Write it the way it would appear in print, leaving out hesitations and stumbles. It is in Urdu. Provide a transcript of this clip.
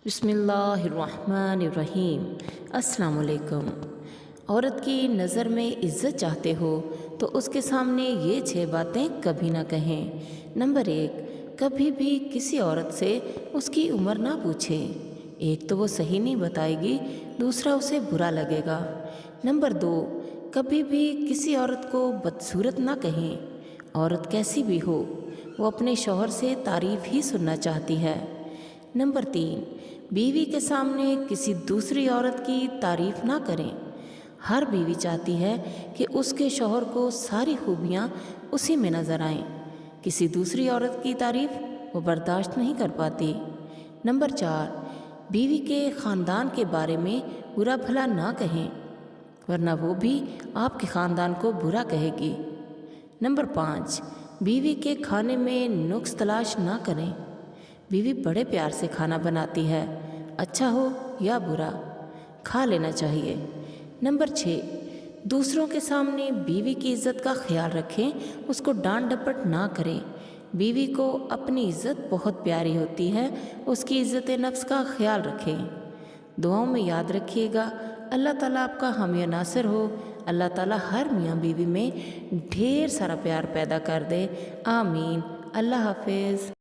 بسم اللہ الرحمن الرحیم۔ السلام علیکم۔ عورت کی نظر میں عزت چاہتے ہو تو اس کے سامنے یہ 6 باتیں کبھی نہ کہیں۔ نمبر 1، کبھی بھی کسی عورت سے اس کی عمر نہ پوچھیں۔ ایک تو وہ صحیح نہیں بتائے گی، دوسرا اسے برا لگے گا۔ نمبر 2، کبھی بھی کسی عورت کو بدصورت نہ کہیں۔ عورت کیسی بھی ہو، وہ اپنے شوہر سے تعریف ہی سننا چاہتی ہے۔ نمبر 3، بیوی کے سامنے کسی دوسری عورت کی تعریف نہ کریں۔ ہر بیوی چاہتی ہے کہ اس کے شوہر کو ساری خوبیاں اسی میں نظر آئیں۔ کسی دوسری عورت کی تعریف وہ برداشت نہیں کر پاتی۔ نمبر 4، بیوی کے خاندان کے بارے میں برا بھلا نہ کہیں، ورنہ وہ بھی آپ کے خاندان کو برا کہے گی۔ نمبر 5، بیوی کے کھانے میں نقص تلاش نہ کریں۔ بیوی بڑے پیار سے کھانا بناتی ہے، اچھا ہو یا برا کھا لینا چاہیے۔ نمبر 6، دوسروں کے سامنے بیوی کی عزت کا خیال رکھیں، اس کو ڈانٹ ڈپٹ نہ کریں۔ بیوی کو اپنی عزت بہت پیاری ہوتی ہے، اس کی عزت نفس کا خیال رکھیں۔ دعاؤں میں یاد رکھیے گا۔ اللہ تعالیٰ آپ کا حامی و ناصر ہو۔ اللہ تعالیٰ ہر میاں بیوی میں ڈھیر سارا پیار پیدا کر دے، آمین۔ اللہ حافظ۔